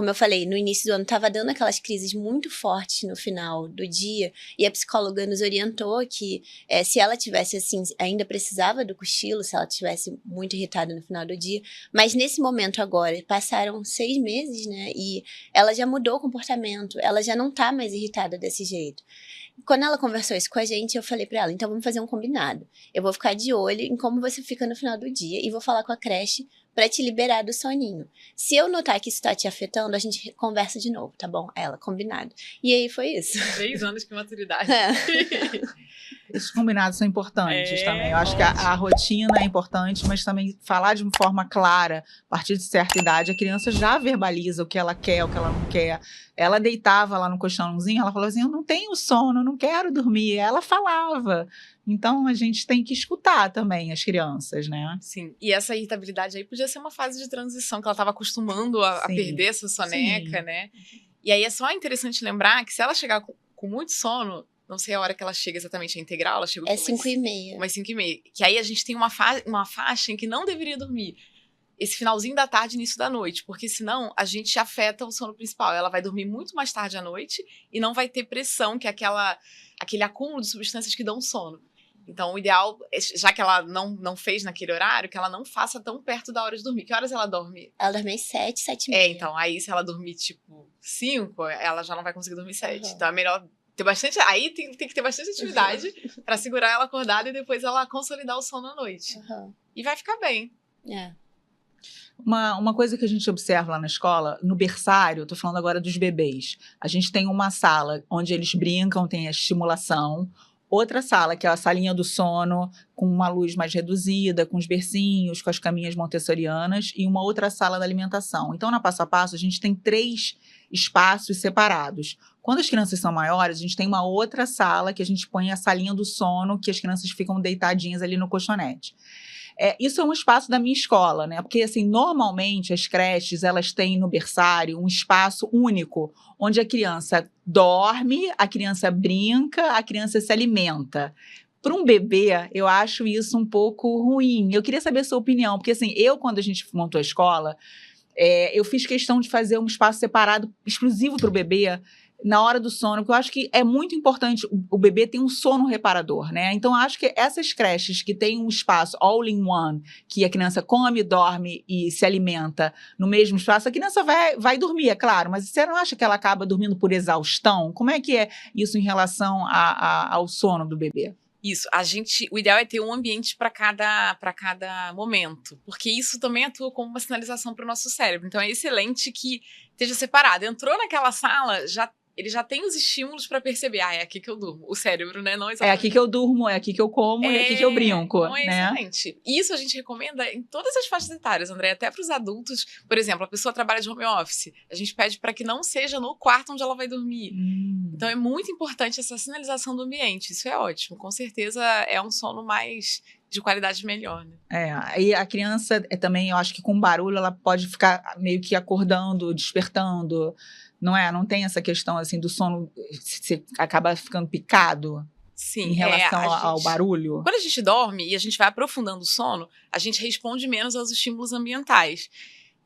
eu falei, no início do ano estava dando aquelas crises muito fortes no final do dia, e a psicóloga nos orientou que se ela tivesse assim, ainda precisava do cochilo, se ela tivesse muito irritada no final do dia, mas nesse momento agora, passaram 6 meses, né, e ela já mudou o comportamento, ela já não tá mais irritada desse jeito. Quando ela conversou isso com a gente, eu falei pra ela, então vamos fazer um combinado. Eu vou ficar de olho em como você fica no final do dia e vou falar com a creche pra te liberar do soninho. Se eu notar que isso tá te afetando, a gente conversa de novo, tá bom? Ela, combinado. E aí foi isso. 3 anos de maturidade. Esses combinados são importantes também. Eu acho que a rotina é importante, mas também falar de uma forma clara, a partir de certa idade, a criança já verbaliza o que ela quer, o que ela não quer. Ela deitava lá no colchãozinho, ela falou assim, eu não tenho sono, eu não quero dormir. Ela falava. Então, a gente tem que escutar também as crianças, né? Sim, e essa irritabilidade aí podia ser uma fase de transição, que ela estava acostumando a perder essa soneca, né? E aí é só interessante lembrar que se ela chegar com muito sono, não sei a hora que ela chega exatamente, a integral, ela chega 5h30. Umas 5h30. Que aí a gente tem uma faixa em que não deveria dormir. Esse finalzinho da tarde, início da noite, porque senão a gente afeta o sono principal. Ela vai dormir muito mais tarde à noite e não vai ter pressão, que é aquele acúmulo de substâncias que dão sono. Então, o ideal, já que ela não fez naquele horário, que ela não faça tão perto da hora de dormir. Que horas ela dorme? Ela dorme às 7, 7h30. Então, aí se ela dormir, tipo, 5, ela já não vai conseguir dormir 7. Então, é melhor ter bastante... Aí tem que ter bastante atividade pra segurar ela acordada e depois ela consolidar o sono à noite. E vai ficar bem. Uma coisa que a gente observa lá na escola, no berçário, estou falando agora dos bebês, a gente tem uma sala onde eles brincam, tem a estimulação, outra sala, que é a salinha do sono, com uma luz mais reduzida, com os bercinhos, com as caminhas montessorianas, e uma outra sala da alimentação. Então, na Passo a Passo, a gente tem 3 espaços separados. Quando as crianças são maiores, a gente tem uma outra sala, que a gente põe a salinha do sono, que as crianças ficam deitadinhas ali no colchonete. Isso é um espaço da minha escola, né? Porque, assim, normalmente as creches, elas têm no berçário um espaço único, onde a criança dorme, a criança brinca, a criança se alimenta. Para um bebê, eu acho isso um pouco ruim. Eu queria saber a sua opinião, porque, assim, quando a gente montou a escola, eu fiz questão de fazer um espaço separado, exclusivo para o bebê, na hora do sono, porque eu acho que é muito importante o bebê ter um sono reparador, né? Então, eu acho que essas creches que têm um espaço all-in-one, que a criança come, dorme e se alimenta no mesmo espaço, a criança vai dormir, é claro, mas você não acha que ela acaba dormindo por exaustão? Como é que é isso em relação ao sono do bebê? Isso, o ideal é ter um ambiente para cada momento, porque isso também atua como uma sinalização para o nosso cérebro. Então é excelente que esteja separado. Entrou naquela sala, ele já tem os estímulos para perceber, é aqui que eu durmo. O cérebro, né? Não exatamente. É aqui que eu durmo, é aqui que eu como, é aqui que eu brinco. Não é excelente. Isso a gente recomenda em todas as faixas etárias, André, até para os adultos. Por exemplo, a pessoa trabalha de home office, a gente pede para que não seja no quarto onde ela vai dormir. Então é muito importante essa sinalização do ambiente. Isso é ótimo. Com certeza é um sono mais de qualidade melhor, né? E a criança também, eu acho que com barulho ela pode ficar meio que acordando, despertando. Não tem essa questão, assim, do sono, você acaba ficando picado? Sim, em relação ao barulho? Quando a gente dorme e a gente vai aprofundando o sono, a gente responde menos aos estímulos ambientais.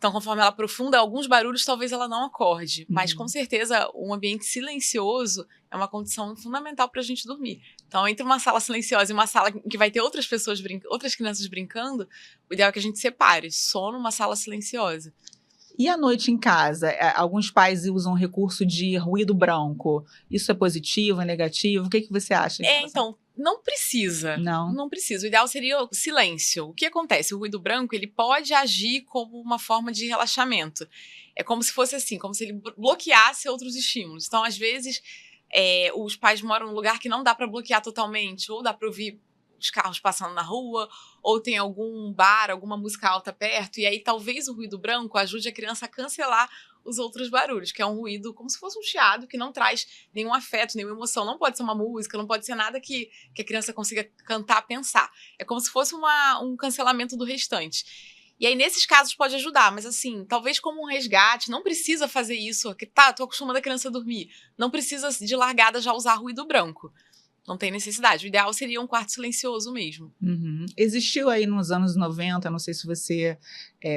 Então, conforme ela aprofunda alguns barulhos, talvez ela não acorde. Mas, com certeza, um ambiente silencioso é uma condição fundamental para a gente dormir. Então, entre uma sala silenciosa e uma sala que vai ter outras crianças brincando, o ideal é que a gente separe sono numa sala silenciosa. E à noite em casa? Alguns pais usam recurso de ruído branco. Isso é positivo, é negativo? O que você acha? Então, não precisa. Não precisa. O ideal seria o silêncio. O que acontece? O ruído branco, ele pode agir como uma forma de relaxamento. É como se fosse assim, como se ele bloqueasse outros estímulos. Então, às vezes, os pais moram num lugar que não dá para bloquear totalmente, ou dá para ouvir os carros passando na rua, ou tem algum bar, alguma música alta perto, e aí talvez o ruído branco ajude a criança a cancelar os outros barulhos, que é um ruído como se fosse um chiado, que não traz nenhum afeto, nenhuma emoção. Não pode ser uma música, não pode ser nada que a criança consiga cantar, pensar. É como se fosse um cancelamento do restante. E aí, nesses casos, pode ajudar, mas assim, talvez como um resgate, não precisa fazer isso, que tô acostumando a criança a dormir, não precisa de largada já usar ruído branco. Não tem necessidade. O ideal seria um quarto silencioso mesmo. Existiu aí nos anos 90, não sei se você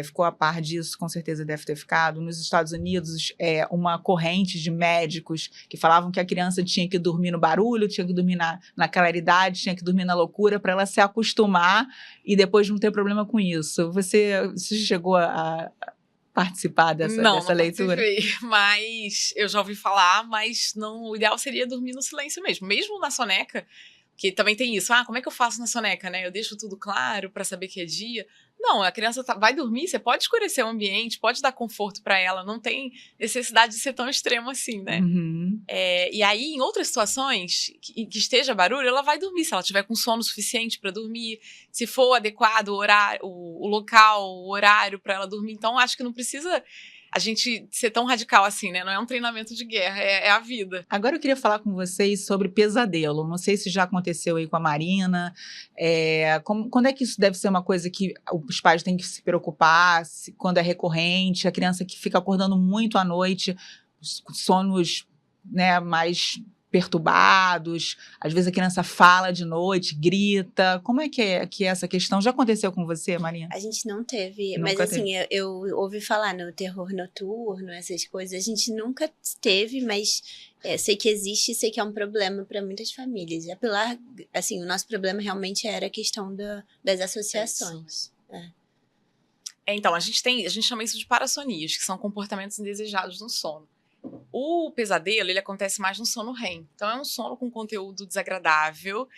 ficou a par disso, com certeza deve ter ficado, nos Estados Unidos, uma corrente de médicos que falavam que a criança tinha que dormir no barulho, tinha que dormir na claridade, tinha que dormir na loucura, para ela se acostumar e depois não ter problema com isso. Você chegou a participar dessa leitura? Não participei, mas eu já ouvi falar, mas não, o ideal seria dormir no silêncio mesmo na soneca, que também tem isso, como é que eu faço na soneca, né? Eu deixo tudo claro para saber que é dia. Não, a criança vai dormir, você pode escurecer o ambiente, pode dar conforto para ela, não tem necessidade de ser tão extremo assim, né? E aí, em outras situações que esteja barulho, ela vai dormir, se ela tiver com sono suficiente para dormir, se for adequado o horário, o local, o horário para ela dormir. Então, acho que não precisa a gente ser tão radical assim, né? Não é um treinamento de guerra, é a vida. Agora eu queria falar com vocês sobre pesadelo. Não sei se já aconteceu aí com a Marina. Quando é que isso deve ser uma coisa que os pais têm que se preocupar? Quando é recorrente, a criança que fica acordando muito à noite, sonos, né, mais perturbados, às vezes a criança fala de noite, grita. Como é que é essa questão? Já aconteceu com você, Marinha? A gente não teve, Nunca mas assim, eu ouvi falar no terror noturno, essas coisas, a gente nunca teve, mas sei que existe e sei que é um problema para muitas famílias. Apesar, assim, o nosso problema realmente era a questão das associações. Então, a gente chama isso de parassonias, que são comportamentos indesejados no sono. O pesadelo, ele acontece mais no sono REM. Então, é um sono com conteúdo desagradável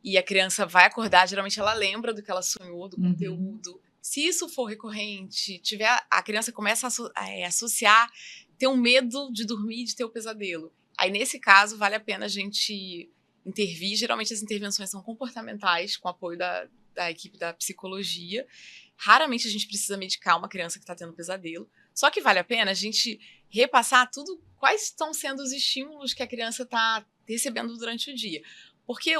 e a criança vai acordar, geralmente ela lembra do que ela sonhou, do conteúdo. Se isso for recorrente, a criança começa a associar, ter um medo de dormir, de ter o pesadelo. Aí, nesse caso, vale a pena a gente intervir. Geralmente, as intervenções são comportamentais, com apoio da equipe da psicologia. Raramente a gente precisa medicar uma criança que está tendo pesadelo. Só que vale a pena a gente repassar tudo, quais estão sendo os estímulos que a criança está recebendo durante o dia. Porque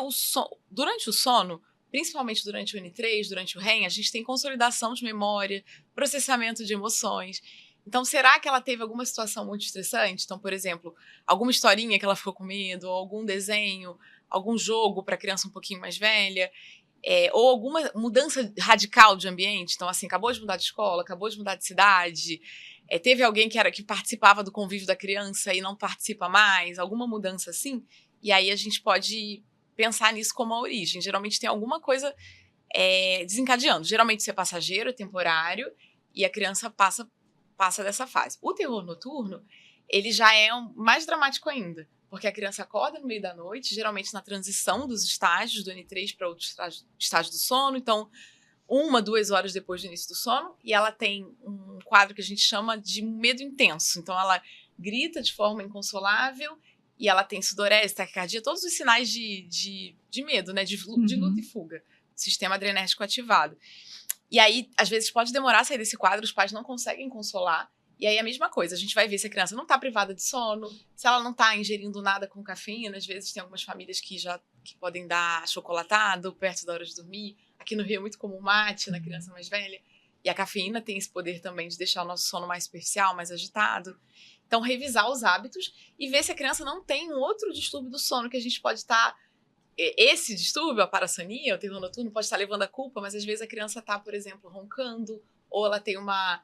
durante o sono, principalmente durante o N3, durante o REM, a gente tem consolidação de memória, processamento de emoções. Então, será que ela teve alguma situação muito estressante? Então, por exemplo, alguma historinha que ela ficou com medo, ou algum desenho, algum jogo para a criança um pouquinho mais velha, ou alguma mudança radical de ambiente. Então, assim, acabou de mudar de escola, acabou de mudar de cidade, teve alguém que participava do convívio da criança e não participa mais, alguma mudança assim, e aí a gente pode pensar nisso como a origem. Geralmente tem alguma coisa desencadeando. Geralmente isso é passageiro, é temporário, e a criança passa dessa fase. O terror noturno, ele já é mais dramático ainda, porque a criança acorda no meio da noite, geralmente na transição dos estágios do N3 para outro estágio do sono. Então, 1, 2 horas depois do início do sono, e ela tem um quadro que a gente chama de medo intenso. Então, ela grita de forma inconsolável, e ela tem sudorese, taquicardia, todos os sinais de medo, né? De luta e fuga. Sistema adrenérgico ativado. E aí, às vezes, pode demorar a sair desse quadro, os pais não conseguem consolar. E aí, a mesma coisa, a gente vai ver se a criança não está privada de sono, se ela não está ingerindo nada com cafeína. Às vezes, tem algumas famílias que podem dar achocolatado perto da hora de dormir. Aqui no Rio é muito comum mate na criança mais velha. E a cafeína tem esse poder também de deixar o nosso sono mais superficial, mais agitado. Então, revisar os hábitos e ver se a criança não tem um outro distúrbio do sono que a gente pode estar... Esse distúrbio, a parassonia, o terror noturno, pode estar levando a culpa, mas às vezes a criança está, por exemplo, roncando, ou ela tem uma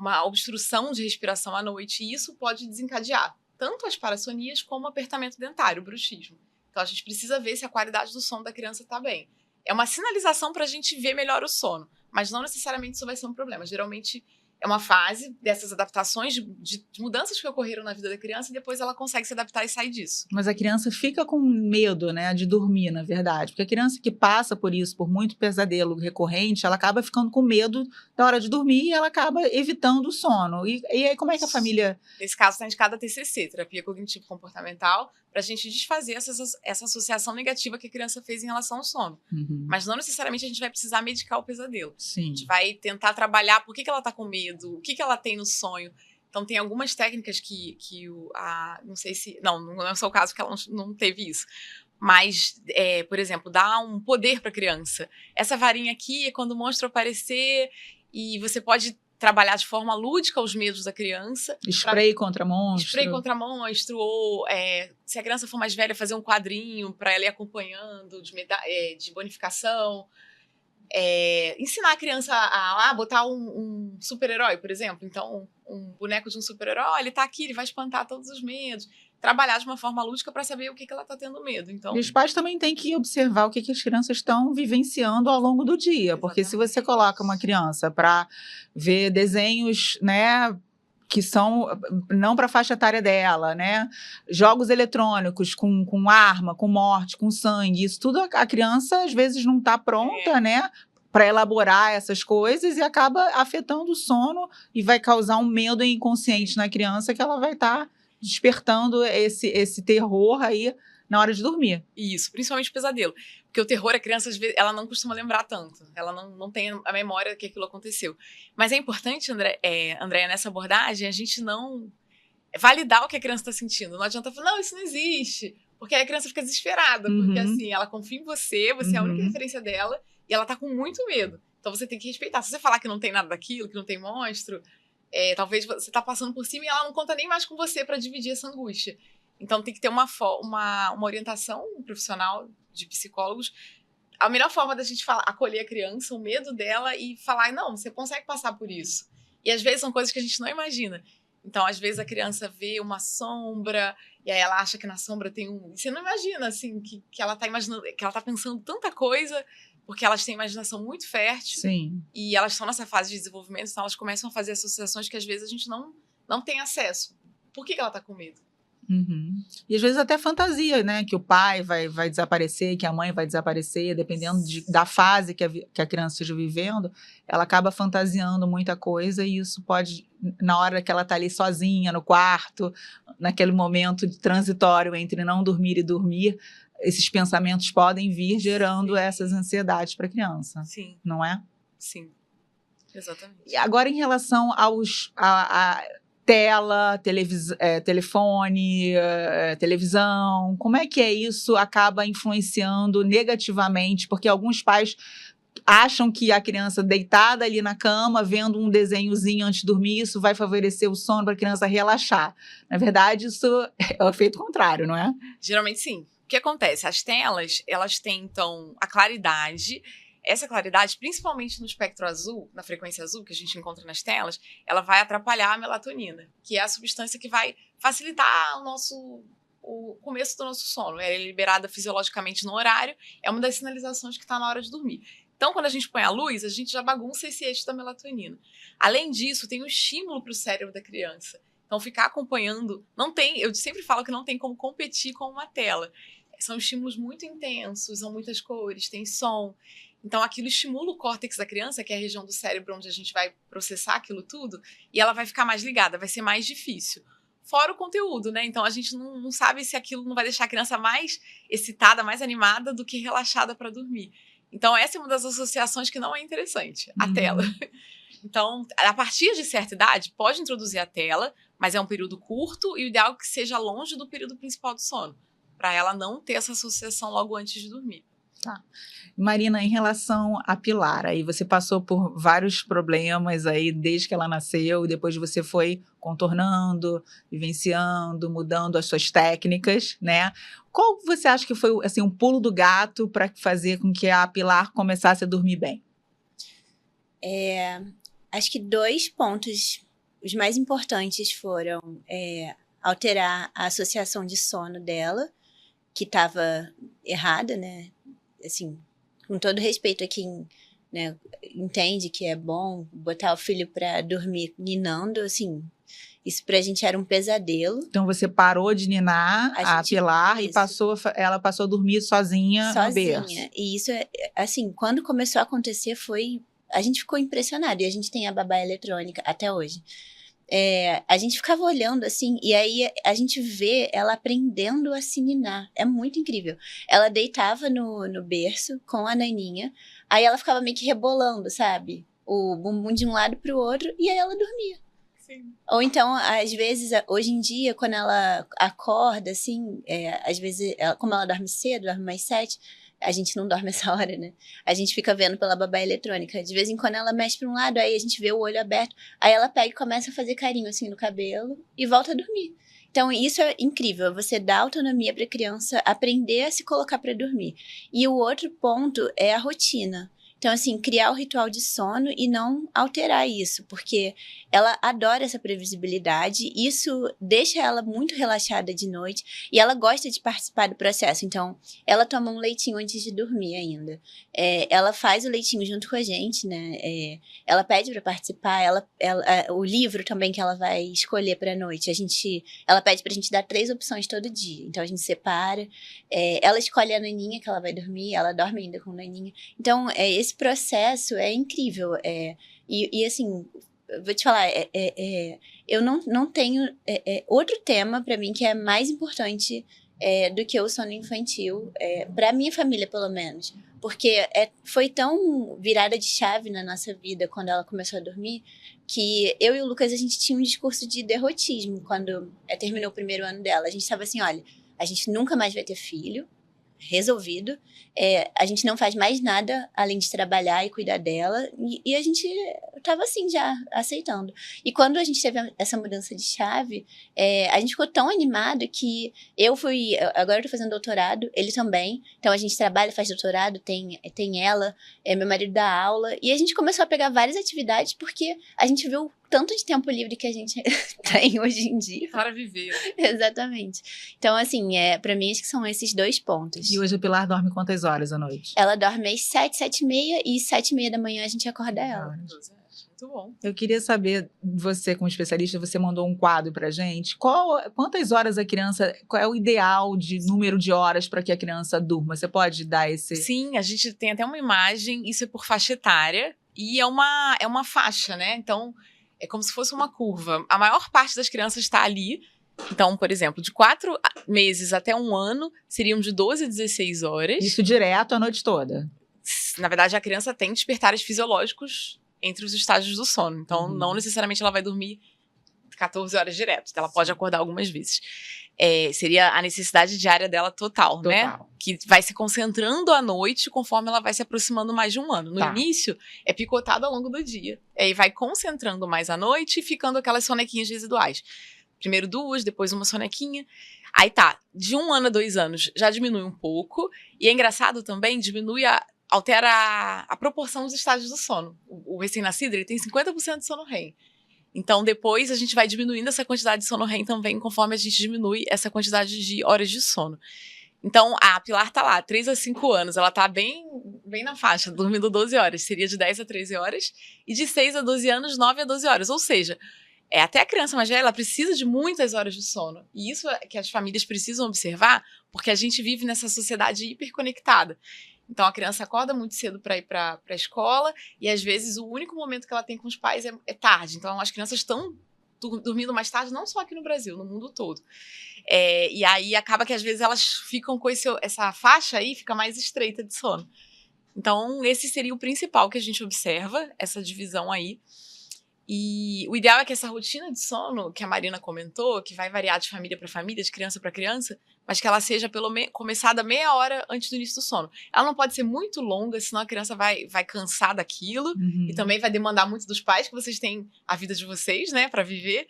uma obstrução de respiração à noite, e isso pode desencadear tanto as parassonias como o apertamento dentário, o bruxismo. Então, a gente precisa ver se a qualidade do sono da criança está bem. É uma sinalização para a gente ver melhor o sono, mas não necessariamente isso vai ser um problema. Geralmente, é uma fase dessas adaptações, de mudanças que ocorreram na vida da criança, e depois ela consegue se adaptar e sair disso. Mas a criança fica com medo, né, de dormir, na verdade. Porque a criança que passa por isso, por muito pesadelo recorrente, ela acaba ficando com medo da hora de dormir e ela acaba evitando o sono. E aí, como é que a família... Nesse caso, está indicada a TCC, terapia cognitivo-comportamental, para a gente desfazer essa associação negativa que a criança fez em relação ao sono. Uhum. Mas não necessariamente a gente vai precisar medicar o pesadelo. Sim. A gente vai tentar trabalhar por que ela está com medo, o que ela tem no sonho. Então, tem algumas técnicas que não sei se... Não é o seu caso, porque ela não teve isso. Mas, por exemplo, dá um poder para a criança. Essa varinha aqui é quando o monstro aparecer, e você pode trabalhar de forma lúdica os medos da criança. Spray contra monstro. Spray contra monstro, ou se a criança for mais velha, fazer um quadrinho para ela ir acompanhando de bonificação. Ensinar a criança a botar um super-herói, por exemplo. Então, um boneco de um super-herói, ele tá aqui, ele vai espantar todos os medos. Trabalhar de uma forma lúdica para saber o que ela está tendo medo. Então, e os pais também têm que observar o que as crianças estão vivenciando ao longo do dia. Exatamente. Porque se você coloca uma criança para ver desenhos, né, que são não para a faixa etária dela, né, jogos eletrônicos com arma, com morte, com sangue, isso tudo a criança às vezes não está pronta, né, para elaborar essas coisas, e acaba afetando o sono e vai causar um medo inconsciente na criança, que ela vai estar despertando esse terror aí na hora de dormir. Isso, principalmente o pesadelo. Porque o terror, a criança, às vezes, ela não costuma lembrar tanto. Ela não tem a memória que aquilo aconteceu. Mas é importante, Andréia, nessa abordagem, a gente não validar o que a criança está sentindo. Não adianta falar, não, isso não existe. Porque aí a criança fica desesperada. Porque, assim, ela confia em você é a única referência dela, e ela tá com muito medo. Então, você tem que respeitar. Se você falar que não tem nada daquilo, que não tem monstro... talvez você está passando por cima e ela não conta nem mais com você para dividir essa angústia. Então, tem que ter uma orientação profissional de psicólogos. A melhor forma da gente acolher a criança, o medo dela, e falar, não, você consegue passar por isso. E às vezes são coisas que a gente não imagina. Então, às vezes a criança vê uma sombra, e aí ela acha que na sombra tem um... Você não imagina, assim, que ela está imaginando, que ela está pensando tanta coisa, porque elas têm imaginação muito fértil. Sim. E elas estão nessa fase de desenvolvimento, então elas começam a fazer associações que às vezes a gente não tem acesso. Por que ela está com medo? Uhum. E às vezes até fantasia, né? Que o pai vai desaparecer, que a mãe vai desaparecer, dependendo da fase que a criança esteja vivendo, ela acaba fantasiando muita coisa, e isso pode, na hora que ela está ali sozinha, no quarto, naquele momento transitório entre não dormir e dormir, esses pensamentos podem vir gerando essas ansiedades para a criança. Sim. Não é? Sim. Exatamente. E agora, em relação a tela, telefone, televisão, como é que isso acaba influenciando negativamente? Porque alguns pais acham que a criança deitada ali na cama, vendo um desenhozinho antes de dormir, isso vai favorecer o sono para a criança relaxar. Na verdade, isso é o efeito contrário, não é? Geralmente, sim. O que acontece? As telas, elas têm, então, a claridade. Essa claridade, principalmente no espectro azul, na frequência azul que a gente encontra nas telas, ela vai atrapalhar a melatonina, que é a substância que vai facilitar o começo do nosso sono. Ela é liberada fisiologicamente no horário, é uma das sinalizações que está na hora de dormir. Então, quando a gente põe a luz, a gente já bagunça esse eixo da melatonina. Além disso, tem um estímulo para o cérebro da criança. Então, ficar acompanhando, eu sempre falo que não tem como competir com uma tela. São estímulos muito intensos, são muitas cores, tem som. Então, aquilo estimula o córtex da criança, que é a região do cérebro onde a gente vai processar aquilo tudo, e ela vai ficar mais ligada, vai ser mais difícil. Fora o conteúdo, né? Então, a gente não sabe se aquilo não vai deixar a criança mais excitada, mais animada do que relaxada para dormir. Então, essa é uma das associações que não é interessante, a tela. Então, a partir de certa idade, pode introduzir a tela, mas é um período curto, e o ideal é que seja longe do período principal do sono, para ela não ter essa associação logo antes de dormir. Tá. Marina, em relação a Pilar, aí você passou por vários problemas aí desde que ela nasceu, e depois você foi contornando, vivenciando, mudando as suas técnicas, né? Qual você acha que foi, assim, um pulo do gato para fazer com que a Pilar começasse a dormir bem? Acho que 2 pontos os mais importantes foram alterar a associação de sono dela, que estava errada, né? Assim, com todo respeito a quem, né, entende que é bom botar o filho para dormir ninando, assim, isso pra gente era um pesadelo. Então você parou de ninar a Pilar e isso. ela passou a dormir sozinha no berço. E isso, assim, quando começou a acontecer a gente ficou impressionado, e a gente tem a babá eletrônica até hoje. A gente ficava olhando assim, e aí a gente vê ela aprendendo a se ninar. É muito incrível. Ela deitava no berço com a naninha, aí ela ficava meio que rebolando, sabe? O bumbum de um lado pro outro, e aí ela dormia. Sim. Ou então, às vezes, hoje em dia, quando ela acorda, assim, às vezes, como ela dorme cedo, dorme mais 7, a gente não dorme essa hora, né? A gente fica vendo pela babá eletrônica. De vez em quando ela mexe para um lado, aí a gente vê o olho aberto, aí ela pega e começa a fazer carinho assim no cabelo e volta a dormir. Então, isso é incrível, você dá autonomia para a criança aprender a se colocar para dormir. E o outro ponto é a rotina. Então, assim, criar o ritual de sono e não alterar isso, porque ela adora essa previsibilidade, isso deixa ela muito relaxada de noite e ela gosta de participar do processo. Então, ela toma um leitinho antes de dormir ainda. Ela faz o leitinho junto com a gente, né? Ela pede para participar, o livro também que ela vai escolher para a noite, ela pede para a gente dar 3 opções todo dia. Então, a gente separa, ela escolhe a naninha que ela vai dormir, ela dorme ainda com a naninha. Então, esse processo é incrível. E assim, vou te falar, eu não tenho outro tema para mim que é mais importante do que o sono infantil, para minha família, pelo menos. Porque foi tão virada de chave na nossa vida quando ela começou a dormir, que eu e o Lucas, a gente tinha um discurso de derrotismo quando terminou o primeiro ano dela. A gente estava assim, olha, a gente nunca mais vai ter filho, resolvido. A gente não faz mais nada além de trabalhar e cuidar dela, e a gente tava assim já, aceitando. E quando a gente teve essa mudança de chave, a gente ficou tão animado que agora eu tô fazendo doutorado, ele também, então a gente trabalha, faz doutorado, tem ela, meu marido dá aula, e a gente começou a pegar várias atividades porque a gente viu o tanto de tempo livre que a gente tem hoje em dia. Para viver. Exatamente. Então, assim, pra mim, acho que são esses 2 pontos. E hoje a Pilar dorme quantas horas à noite? Ela dorme às 7, 7h30 e 7h30 da manhã a gente acorda ela. Muito bom. Eu queria saber, você como especialista, você mandou um quadro pra gente. Quantas horas qual é o ideal de número de horas para que a criança durma? Você pode dar esse... Sim, a gente tem até uma imagem, isso é por faixa etária, e é uma faixa, né? Então, é como se fosse uma curva. A maior parte das crianças está ali. Então, por exemplo, de 4 meses até 1 ano, seriam de 12 a 16 horas. Isso direto a noite toda? Na verdade, a criança tem despertares fisiológicos entre os estágios do sono. Então, não necessariamente ela vai dormir 14 horas direto. Ela pode acordar algumas vezes. Seria a necessidade diária dela total, né? Que vai se concentrando à noite conforme ela vai se aproximando mais de 1 ano. No início, é picotado ao longo do dia. E vai concentrando mais à noite e ficando aquelas sonequinhas residuais. Primeiro 2, depois uma sonequinha. Aí de 1 ano a 2 anos já diminui um pouco. E é engraçado também, altera a proporção dos estágios do sono. O recém-nascido, ele tem 50% de sono REM. Então, depois a gente vai diminuindo essa quantidade de sono REM também, conforme a gente diminui essa quantidade de horas de sono. Então, a Pilar tá lá, 3 a 5 anos, ela tá bem na faixa, dormindo 12 horas. Seria de 10 a 13 horas. E de 6 a 12 anos, 9 a 12 horas. Ou seja, até a criança mais velha, ela precisa de muitas horas de sono. E isso é que as famílias precisam observar, porque a gente vive nessa sociedade hiperconectada. Então, a criança acorda muito cedo para ir para a escola e, às vezes, o único momento que ela tem com os pais é tarde. Então, as crianças estão dormindo mais tarde, não só aqui no Brasil, no mundo todo. E aí, acaba que, às vezes, elas ficam com essa faixa aí, fica mais estreita de sono. Então, esse seria o principal que a gente observa, essa divisão aí. E o ideal é que essa rotina de sono, que a Marina comentou, que vai variar de família para família, de criança para criança, mas que ela seja começada meia hora antes do início do sono. Ela não pode ser muito longa, senão a criança vai cansar daquilo e também vai demandar muito dos pais, que vocês têm a vida de vocês, né, para viver,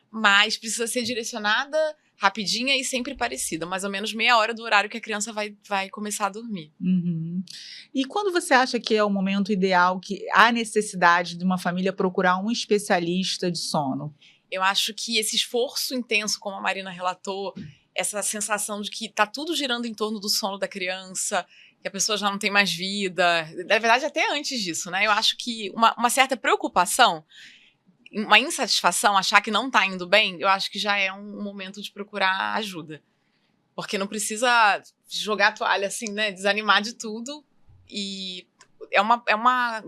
mas precisa ser direcionada rapidinha e sempre parecida, mais ou menos meia hora do horário que a criança vai começar a dormir. Uhum. E quando você acha que é o momento ideal, que há necessidade de uma família procurar um especialista de sono? Eu acho que esse esforço intenso, como a Marina relatou, essa sensação de que tá tudo girando em torno do sono da criança, que a pessoa já não tem mais vida, na verdade até antes disso, né? Eu acho que uma certa preocupação, uma insatisfação, achar que não tá indo bem, eu acho que já é um momento de procurar ajuda. Porque não precisa jogar a toalha assim, né? Desanimar de tudo. E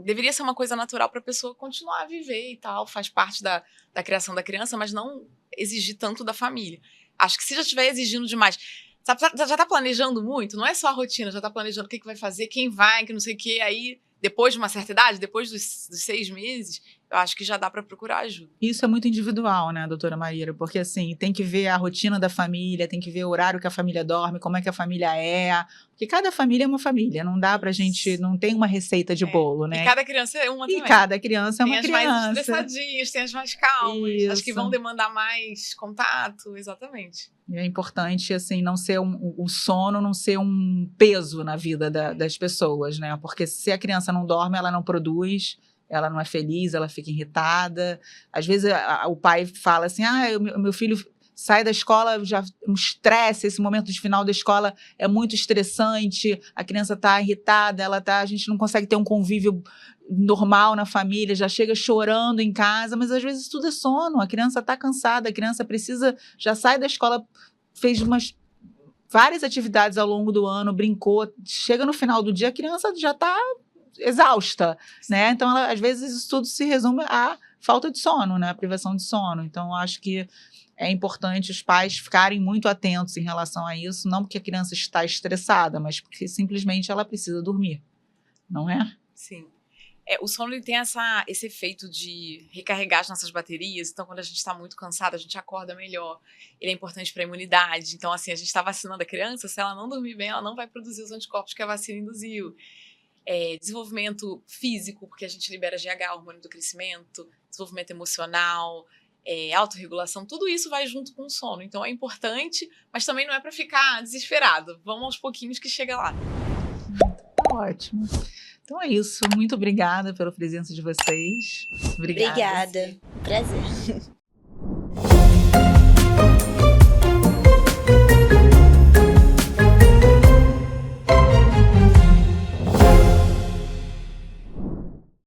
deveria ser uma coisa natural para a pessoa continuar a viver e tal, faz parte da criação da criança, mas não exigir tanto da família. Acho que se já estiver exigindo demais, já tá planejando muito, não é só a rotina, já tá planejando o que vai fazer, quem vai, que não sei o quê, aí depois de uma certa idade, depois dos 6 meses, eu acho que já dá para procurar ajuda. Isso é muito individual, né, doutora Maíra? Porque, assim, tem que ver a rotina da família, tem que ver o horário que a família dorme, como é que a família é. Porque cada família é uma família, não dá pra gente, não tem uma receita de bolo, né? E cada criança é uma também. E cada criança é uma criança. Tem as mais estressadinhas, tem as mais calmas, Isso. as que vão demandar mais contato, exatamente. E é importante, assim, não ser o sono não ser um peso na vida das pessoas, né? Porque se a criança não dorme, ela não produz, ela não é feliz, ela fica irritada. Às vezes o pai fala assim, o meu filho sai da escola, já um estresse, esse momento de final da escola é muito estressante, a criança está irritada, a gente não consegue ter um convívio normal na família, já chega chorando em casa, mas às vezes tudo é sono, a criança está cansada, a criança já sai da escola, fez várias atividades ao longo do ano, brincou, chega no final do dia, a criança já está exausta, né? Então, às vezes, isso tudo se resume à falta de sono, né? A privação de sono. Então, eu acho que é importante os pais ficarem muito atentos em relação a isso, não porque a criança está estressada, mas porque simplesmente ela precisa dormir, não é? Sim. O sono ele tem esse efeito de recarregar as nossas baterias, então quando a gente está muito cansado, a gente acorda melhor. Ele é importante para a imunidade, então assim, a gente está vacinando a criança, se ela não dormir bem, ela não vai produzir os anticorpos que a vacina induziu. Desenvolvimento físico, porque a gente libera GH, hormônio do crescimento, desenvolvimento emocional, autorregulação, tudo isso vai junto com o sono. Então é importante, mas também não é para ficar desesperado. Vamos aos pouquinhos que chega lá. Ótimo. Então é isso. Muito obrigada pela presença de vocês. Obrigada. Prazer.